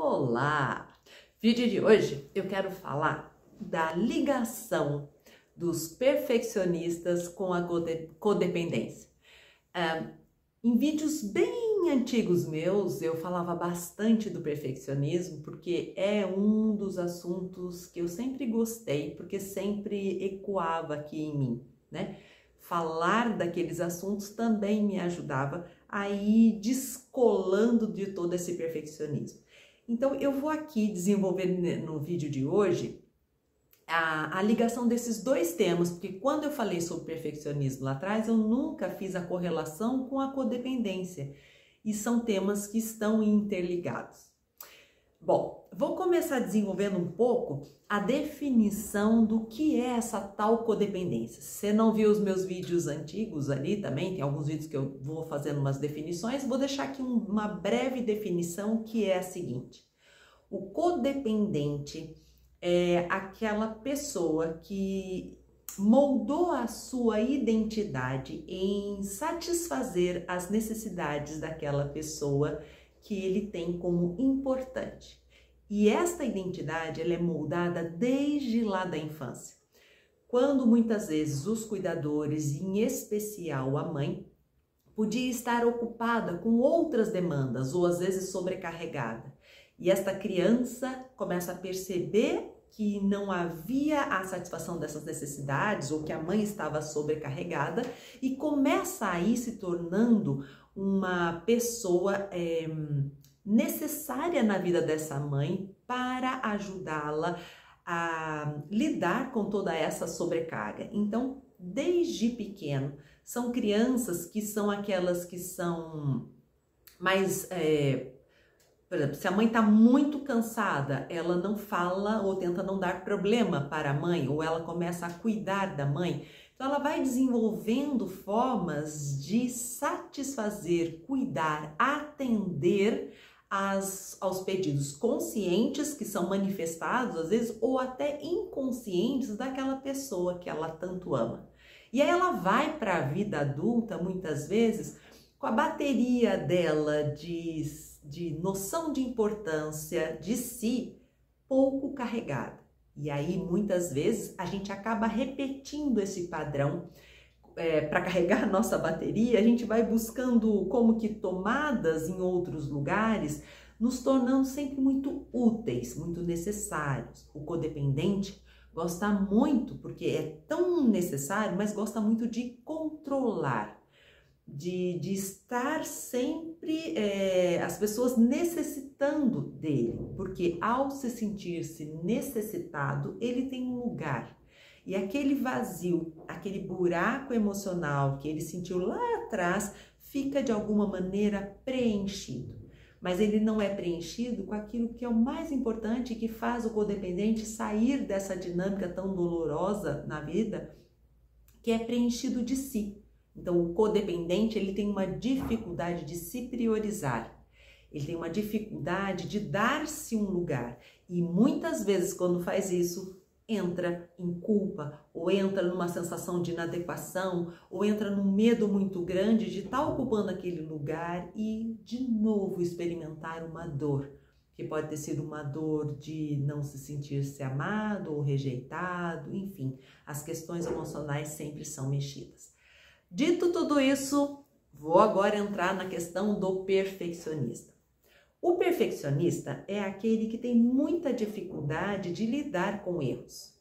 Olá! Vídeo de hoje eu quero falar da ligação dos perfeccionistas com a codependência. Em vídeos bem antigos meus eu falava bastante do perfeccionismo porque é um dos assuntos que eu sempre gostei, porque sempre ecoava aqui em mim, né? Falar daqueles assuntos também me ajudava a ir descolando de todo esse perfeccionismo. Então, eu vou aqui desenvolver no vídeo de hoje a ligação desses dois temas, porque quando eu falei sobre perfeccionismo lá atrás, eu nunca fiz a correlação com a codependência, e são temas que estão interligados. Bom, vou começar desenvolvendo um pouco a definição do que é essa tal codependência. Se você não viu os meus vídeos antigos ali também, tem alguns vídeos que eu vou fazendo umas definições, vou deixar aqui uma breve definição que é a seguinte. O codependente é aquela pessoa que moldou a sua identidade em satisfazer as necessidades daquela pessoa que ele tem como importante. E esta identidade ela é moldada desde lá da infância, quando muitas vezes os cuidadores, em especial a mãe, podia estar ocupada com outras demandas ou às vezes sobrecarregada. E esta criança começa a perceber que não havia a satisfação dessas necessidades ou que a mãe estava sobrecarregada e começa a ir se tornando uma pessoa necessária na vida dessa mãe para ajudá-la a lidar com toda essa sobrecarga. Então, desde pequeno, são crianças que são aquelas que são mais... por exemplo, se a mãe está muito cansada, ela não fala ou tenta não dar problema para a mãe, ou ela começa a cuidar da mãe. Então, ela vai desenvolvendo formas de satisfazer, cuidar, atender aos pedidos conscientes que são manifestados, às vezes, ou até inconscientes daquela pessoa que ela tanto ama. E aí ela vai para a vida adulta, muitas vezes, com a bateria dela de noção de importância de si pouco carregada. E aí, muitas vezes, a gente acaba repetindo esse padrão. Para carregar a nossa bateria, a gente vai buscando como que tomadas em outros lugares, nos tornando sempre muito úteis, muito necessários. O codependente gosta muito, porque é tão necessário, mas gosta muito de controlar, de estar sempre as pessoas necessitando dele, porque ao se sentir-se necessitado, ele tem um lugar. E aquele vazio, aquele buraco emocional que ele sentiu lá atrás, fica de alguma maneira preenchido. Mas ele não é preenchido com aquilo que é o mais importante e que faz o codependente sair dessa dinâmica tão dolorosa na vida, que é preenchido de si. Então, o codependente, ele tem uma dificuldade de se priorizar. Ele tem uma dificuldade de dar-se um lugar. E muitas vezes, quando faz isso, entra em culpa, ou entra numa sensação de inadequação, ou entra num medo muito grande de estar ocupando aquele lugar e, de novo, experimentar uma dor, que pode ter sido uma dor de não se sentir-se amado ou rejeitado, enfim, as questões emocionais sempre são mexidas. Dito tudo isso, vou agora entrar na questão do perfeccionista. O perfeccionista é aquele que tem muita dificuldade de lidar com erros.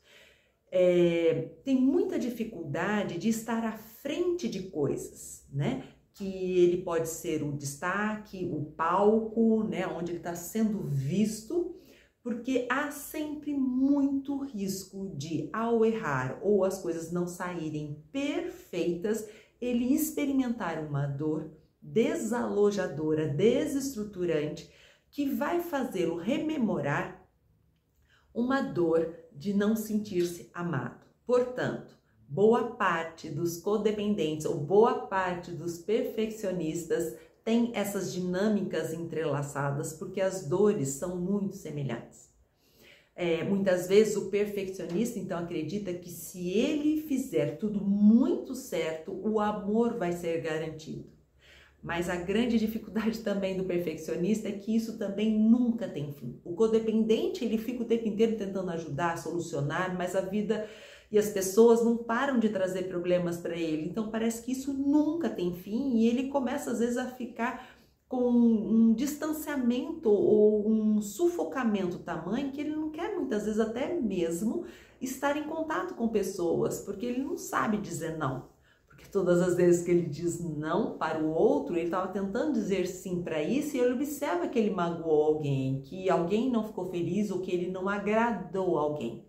Tem muita dificuldade de estar à frente de coisas, né? Que ele pode ser o destaque, o palco, né? Onde ele está sendo visto, porque há sempre muito risco de, ao errar ou as coisas não saírem perfeitas, ele experimentar uma dor desalojadora, desestruturante, que vai fazê-lo rememorar uma dor de não sentir-se amado. Portanto, boa parte dos codependentes ou boa parte dos perfeccionistas tem essas dinâmicas entrelaçadas porque as dores são muito semelhantes. Muitas vezes o perfeccionista então acredita que se ele fizer tudo muito certo, o amor vai ser garantido. Mas a grande dificuldade também do perfeccionista é que isso também nunca tem fim. O codependente, ele fica o tempo inteiro tentando ajudar, solucionar, mas a vida e as pessoas não param de trazer problemas para ele. Então parece que isso nunca tem fim e ele começa às vezes a ficar com um distanciamento ou um sufocamento tamanho que ele não quer muitas vezes até mesmo estar em contato com pessoas, porque ele não sabe dizer não. Porque todas as vezes que ele diz não para o outro, ele estava tentando dizer sim para isso e ele observa que ele magoou alguém, que alguém não ficou feliz ou que ele não agradou alguém.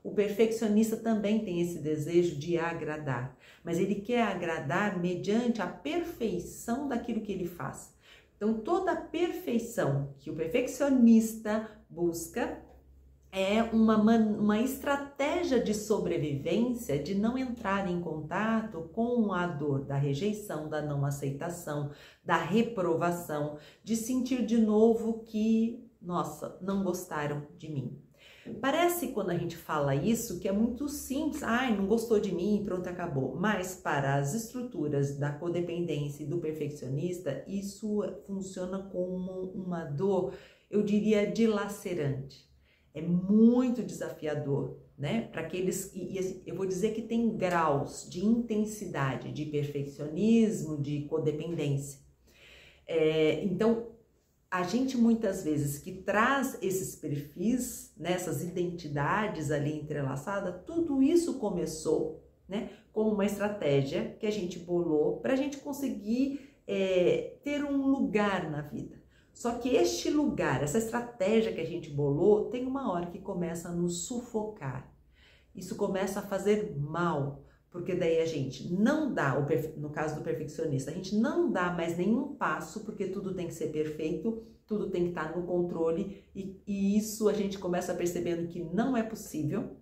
O perfeccionista também tem esse desejo de agradar, mas ele quer agradar mediante a perfeição daquilo que ele faz. Então, toda a perfeição que o perfeccionista busca é uma estratégia de sobrevivência, de não entrar em contato com a dor da rejeição, da não aceitação, da reprovação, de sentir de novo que, nossa, não gostaram de mim. Parece, quando a gente fala isso, que é muito simples, ai, não gostou de mim, pronto, acabou. Mas para as estruturas da codependência e do perfeccionista, isso funciona como uma dor, eu diria, dilacerante. É muito desafiador, né? Para aqueles, eu vou dizer que tem graus de intensidade de perfeccionismo, de codependência. Então, a gente muitas vezes que traz esses perfis, né, essas identidades ali entrelaçadas, tudo isso começou, né, como uma estratégia que a gente bolou para a gente conseguir ter um lugar na vida. Só que este lugar, essa estratégia que a gente bolou, tem uma hora que começa a nos sufocar. Isso começa a fazer mal, porque daí a gente não dá, no caso do perfeccionista, a gente não dá mais nenhum passo, porque tudo tem que ser perfeito, tudo tem que estar no controle, e isso a gente começa percebendo que não é possível.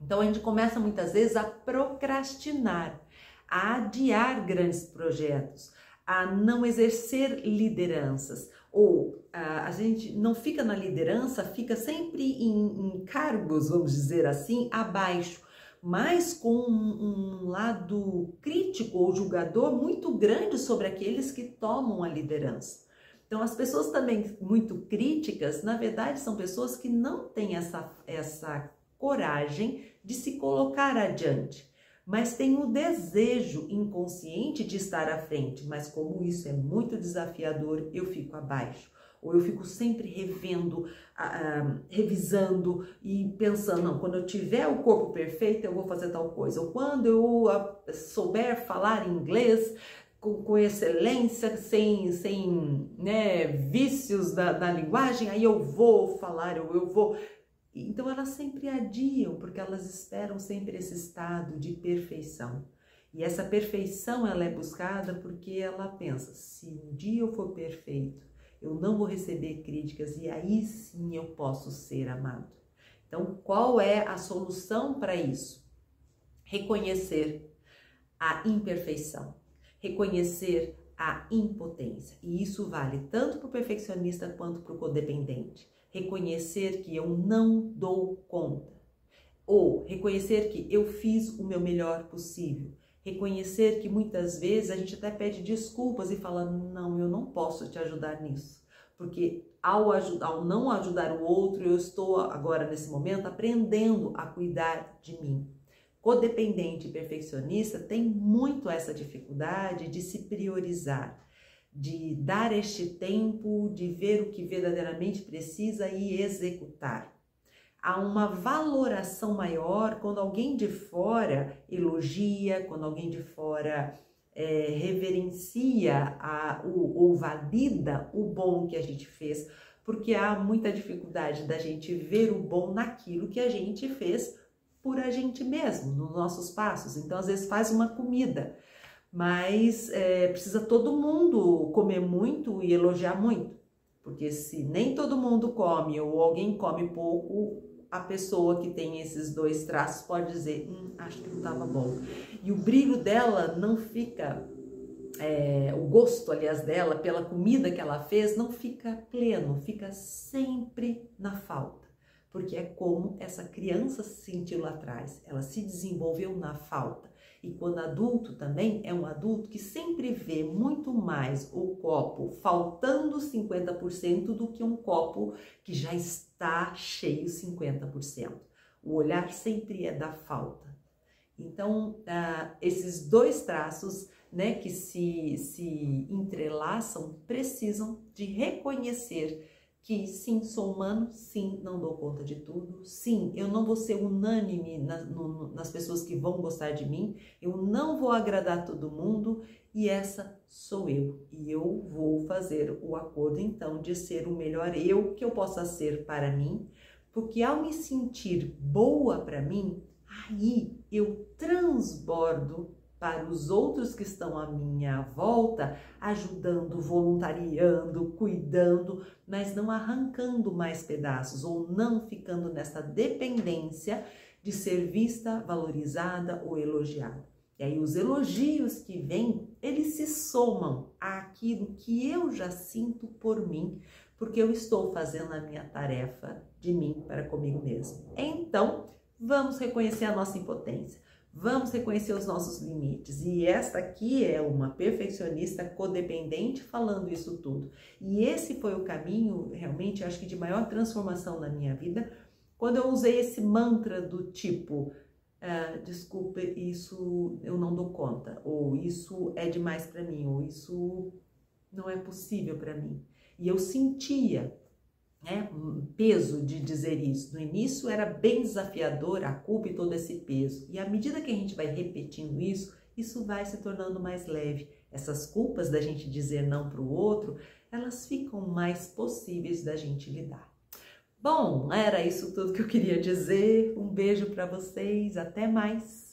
Então a gente começa muitas vezes a procrastinar, a adiar grandes projetos, a não exercer lideranças, ou a gente não fica na liderança, fica sempre em cargos, vamos dizer assim, abaixo, mas com um lado crítico ou julgador muito grande sobre aqueles que tomam a liderança. Então, as pessoas também muito críticas, na verdade, são pessoas que não têm essa coragem de se colocar adiante, mas têm o desejo inconsciente de estar à frente. Mas como isso é muito desafiador, eu fico abaixo. Ou eu fico sempre revendo, revisando e pensando, não, quando eu tiver o corpo perfeito, eu vou fazer tal coisa. Ou quando eu souber falar inglês com excelência, sem né, vícios da linguagem, aí eu vou falar, eu vou... Então elas sempre adiam, porque elas esperam sempre esse estado de perfeição. E essa perfeição ela é buscada porque ela pensa, se um dia eu for perfeito, eu não vou receber críticas e aí sim eu posso ser amado. Então, qual é a solução para isso? Reconhecer a imperfeição, reconhecer a impotência. E isso vale tanto para o perfeccionista quanto para o codependente. Reconhecer que eu não dou conta. Ou reconhecer que eu fiz o meu melhor possível. Reconhecer que muitas vezes a gente até pede desculpas e fala, não, eu não posso te ajudar nisso. Porque ao não ajudar o outro, eu estou agora nesse momento aprendendo a cuidar de mim. Codependente e perfeccionista tem muito essa dificuldade de se priorizar, de dar este tempo, de ver o que verdadeiramente precisa e executar. Há uma valoração maior quando alguém de fora elogia, quando alguém de fora reverencia ou valida o bom que a gente fez, porque há muita dificuldade da gente ver o bom naquilo que a gente fez por a gente mesmo, nos nossos passos. Então, às vezes faz uma comida, mas precisa todo mundo comer muito e elogiar muito, porque se nem todo mundo come ou alguém come pouco, a pessoa que tem esses dois traços pode dizer, acho que não estava bom. E o brilho dela não fica, o gosto, aliás, dela pela comida que ela fez não fica pleno, fica sempre na falta. Porque é como essa criança se sentiu lá atrás, ela se desenvolveu na falta. E quando adulto também, é um adulto que sempre vê muito mais o copo faltando 50% do que um copo que já está cheio 50%. O olhar sempre é da falta. Então, esses dois traços, né, que se entrelaçam, precisam de reconhecer que sim, sou humano, sim, não dou conta de tudo, sim, eu não vou ser unânime nas pessoas que vão gostar de mim, eu não vou agradar todo mundo e essa sou eu. E eu vou fazer o acordo então de ser o melhor eu que eu possa ser para mim, porque ao me sentir boa para mim, aí eu transbordo para os outros que estão à minha volta, ajudando, voluntariando, cuidando, mas não arrancando mais pedaços ou não ficando nessa dependência de ser vista, valorizada ou elogiada. E aí os elogios que vêm, eles se somam àquilo que eu já sinto por mim, porque eu estou fazendo a minha tarefa de mim para comigo mesmo. Então, vamos reconhecer a nossa impotência. Vamos reconhecer os nossos limites. E esta aqui é uma perfeccionista codependente falando isso tudo. E esse foi o caminho, realmente, acho que de maior transformação na minha vida, quando eu usei esse mantra do tipo, desculpa, isso eu não dou conta, ou isso é demais para mim, ou isso não é possível para mim. E eu sentia, né, um peso de dizer isso. No início era bem desafiador a culpa e todo esse peso. E à medida que a gente vai repetindo isso, isso vai se tornando mais leve. Essas culpas da gente dizer não para o outro, elas ficam mais possíveis da gente lidar. Bom, era isso tudo que eu queria dizer. Um beijo para vocês, até mais!